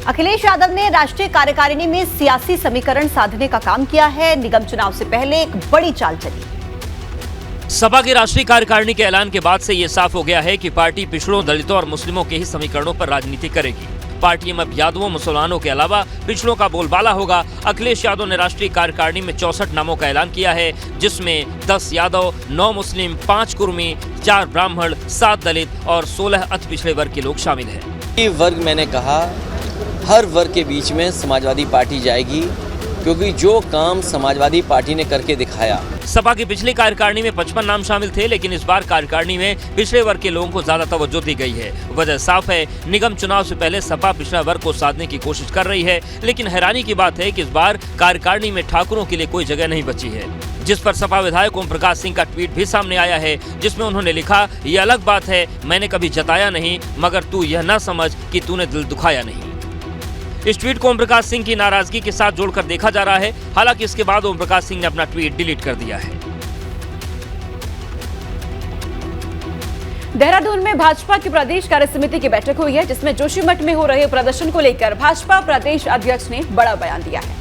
अखिलेश यादव ने राष्ट्रीय कार्यकारिणी में सियासी समीकरण साधने का काम किया है। निगम चुनाव से पहले एक बड़ी चाल चली। सपा की राष्ट्रीय कार्यकारिणी के ऐलान के बाद से ये साफ हो गया है कि पार्टी पिछड़ों, दलितों और मुस्लिमों के ही समीकरणों पर राजनीति करेगी। पार्टी में अब यादवों, मुसलमानों के अलावा पिछड़ों का बोलबाला होगा। अखिलेश यादव ने राष्ट्रीय कार्यकारिणी में 64 नामों का ऐलान किया है, जिसमें 10 यादव, 9 मुस्लिम, 5 कुर्मी, 4 ब्राह्मण, 7 दलित और 16 अति पिछड़े वर्ग के लोग शामिल हैं। ये वर्ग मैंने कहा हर वर्ग के बीच में समाजवादी पार्टी जाएगी, क्योंकि जो काम समाजवादी पार्टी ने करके दिखाया। सपा की पिछली कार्यकारिणी में 55 नाम शामिल थे, लेकिन इस बार कार्यकारिणी में पिछड़े वर्ग के लोगों को ज्यादा तवज्जो दी गई है। वजह साफ है, निगम चुनाव से पहले सपा पिछड़ा वर्ग को साधने की कोशिश कर रही है, लेकिन हैरानी की बात है कि इस बार कार्यकारिणी में ठाकुरों के लिए कोई जगह नहीं बची है, जिस पर सपा विधायक ओम प्रकाश सिंह का ट्वीट भी सामने आया है, जिसमें उन्होंने लिखा, ये अलग बात है, मैंने कभी जताया नहीं, मगर तू यह न समझ कि तूने दिल दुखाया नहीं। इस ट्वीट को ओम प्रकाश सिंह की नाराजगी के साथ जोड़कर देखा जा रहा है। हालांकि इसके बाद ओम प्रकाश सिंह ने अपना ट्वीट डिलीट कर दिया है। देहरादून में भाजपा की प्रदेश कार्य समिति की बैठक हुई है, जिसमें जोशीमठ में हो रहे प्रदर्शन को लेकर भाजपा प्रदेश अध्यक्ष ने बड़ा बयान दिया है।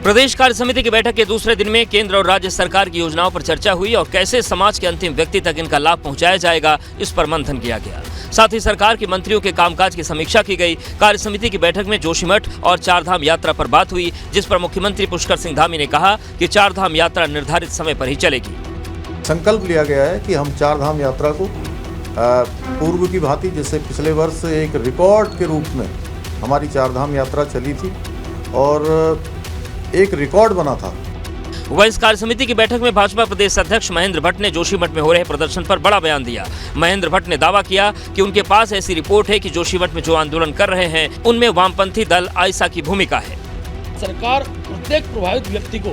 प्रदेश कार्य समिति की बैठक के दूसरे दिन में केंद्र और राज्य सरकार की योजनाओं पर चर्चा हुई और कैसे समाज के अंतिम व्यक्ति तक इनका लाभ पहुंचाया जाएगा, इस पर मंथन किया गया। साथ ही सरकार के मंत्रियों के कामकाज की समीक्षा की गई। कार्य समिति की बैठक में जोशीमठ और चारधाम यात्रा पर बात हुई, जिस पर मुख्यमंत्री पुष्कर सिंह धामी ने कहा कि चारधाम यात्रा निर्धारित समय पर ही चलेगी। संकल्प लिया गया है कि हम चारधाम यात्रा को पूर्व की भांति, जैसे पिछले वर्ष एक रिकॉर्ड के रूप में हमारी चारधाम यात्रा चली थी और एक रिकॉर्ड बना था। वह इस कार्य समिति की बैठक में भाजपा प्रदेश अध्यक्ष महेंद्र भट्ट ने जोशीमठ में हो रहे प्रदर्शन पर बड़ा बयान दिया। महेंद्र भट्ट ने दावा किया कि उनके पास ऐसी रिपोर्ट है कि जोशीमठ में जो आंदोलन कर रहे हैं उनमें वामपंथी दल आईसा की भूमिका है। सरकार प्रत्येक प्रभावित व्यक्ति को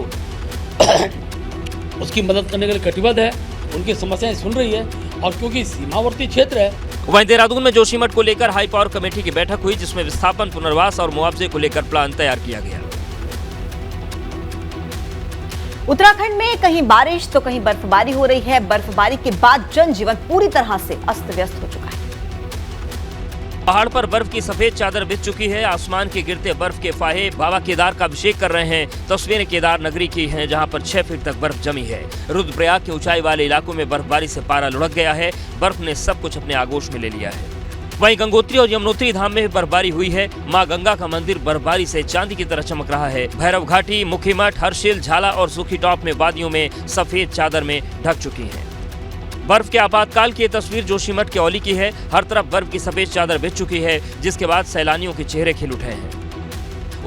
उसकी मदद करने के लिए कटिबद्ध है, उनकी समस्याएं सुन रही है, और क्योंकि सीमावर्ती क्षेत्र है। वहीं देहरादून में जोशीमठ को लेकर हाई पावर कमेटी की बैठक हुई, जिसमें विस्थापन, पुनर्वास और मुआवजे को लेकर प्लान तैयार किया गया। उत्तराखंड में कहीं बारिश तो कहीं बर्फबारी हो रही है। बर्फबारी के बाद जनजीवन पूरी तरह से अस्त व्यस्त हो चुका है। पहाड़ पर बर्फ की सफेद चादर बिछ चुकी है। आसमान के गिरते बर्फ के फाहे बाबा केदार का अभिषेक कर रहे हैं। तस्वीरें केदार नगरी की हैं, जहां पर 6 फीट तक बर्फ जमी है। रुद्रप्रयाग के ऊंचाई वाले इलाकों में बर्फबारी से पारा लुढ़क गया है। बर्फ ने सब कुछ अपने आगोश में ले लिया है। वहीं गंगोत्री और यमुनोत्री धाम में बर्फबारी हुई है। मां गंगा का मंदिर बर्फबारी से चांदी की तरह चमक रहा है। भैरव घाटी, मुखीमठ, हर्षिल, झाला और सुखी टॉप में वादियों में सफेद चादर में ढक चुकी हैं। बर्फ के आपातकाल की तस्वीर जोशीमठ के औली की है। हर तरफ बर्फ की सफेद चादर बिछ चुकी है, जिसके बाद सैलानियों के चेहरे खिल उठे हैं।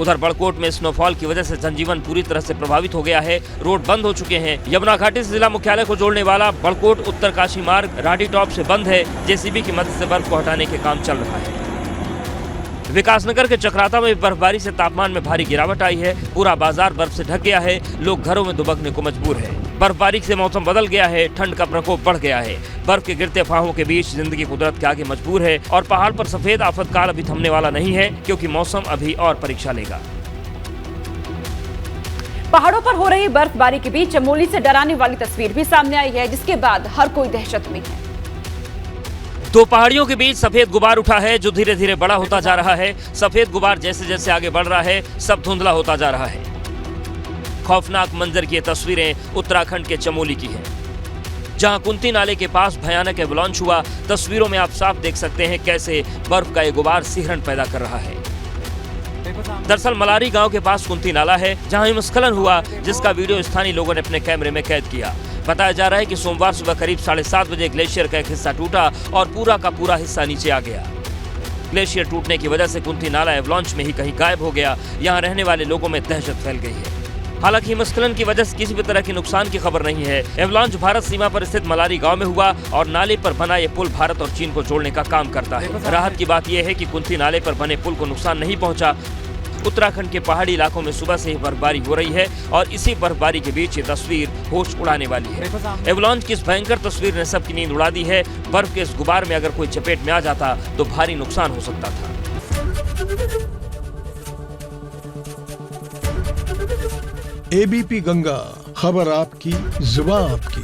उधर बड़कोट में स्नोफॉल की वजह से जनजीवन पूरी तरह से प्रभावित हो गया है। रोड बंद हो चुके हैं। यमुना घाटी से जिला मुख्यालय को जोड़ने वाला बड़कोट उत्तरकाशी मार्ग राठी टॉप से बंद है। जेसीबी की मदद से बर्फ को हटाने के काम चल रहा है। विकासनगर के चक्राता में बर्फबारी से तापमान में भारी गिरावट आई है। पूरा बाजार बर्फ से ढक गया है। लोग घरों में दुबकने को मजबूर है। बर्फबारी से मौसम बदल गया है। ठंड का प्रकोप बढ़ गया है। बर्फ के गिरते फाहों के बीच जिंदगी कुदरत के आगे मजबूर है और पहाड़ पर सफेद आफतकाल अभी थमने वाला नहीं है, क्योंकि मौसम अभी और परीक्षा लेगा। पहाड़ों पर हो रही बर्फबारी के बीच चमोली से डराने वाली तस्वीर भी सामने आई है, जिसके बाद हर कोई दहशत में है। 2 पहाड़ियों के बीच सफेद गुबार उठा है, जो धीरे धीरे बड़ा होता जा रहा है। सफेद गुबार जैसे जैसे आगे बढ़ रहा है, सब धुंधला होता जा रहा है। खौफनाक मंजर की ये तस्वीरें उत्तराखंड के चमोली की हैं, जहां कुंती नाले के पास भयानक एवलांच हुआ। तस्वीरों में आप साफ देख सकते हैं कैसे बर्फ का ये गुबार सिहरन पैदा कर रहा है। दरअसल मलारी गांव के पास कुंती नाला है, जहां हिमस्खलन हुआ, जिसका वीडियो स्थानीय लोगों ने अपने कैमरे में कैद किया। बताया जा रहा है कि सोमवार सुबह करीब 7:30 बजे ग्लेशियर का एक हिस्सा टूटा और पूरा का पूरा हिस्सा नीचे आ गया। ग्लेशियर टूटने की वजह से कुंती नाला एवलांच में ही कहीं गायब हो गया। यहाँ रहने वाले लोगों में दहशत फैल गई है। हालांकि हिमस्खलन की वजह से किसी भी तरह के नुकसान की खबर नहीं है। एवलांच भारत सीमा पर स्थित मलारी गांव में हुआ और नाले पर बना ये पुल भारत और चीन को जोड़ने का काम करता है। राहत की बात यह है कि कुंती नाले पर बने पुल को नुकसान नहीं पहुंचा। उत्तराखंड के पहाड़ी इलाकों में सुबह से ही बर्फबारी हो रही है और इसी बर्फबारी के बीच ये तस्वीर होश उड़ाने वाली है। एवलांच की इस भयंकर तस्वीर ने सबकी नींद उड़ा दी है। बर्फ के इस गुबार में अगर कोई चपेट में आ जाता तो भारी नुकसान हो सकता था। एबीपी गंगा, खबर आपकी, जुबान आपकी।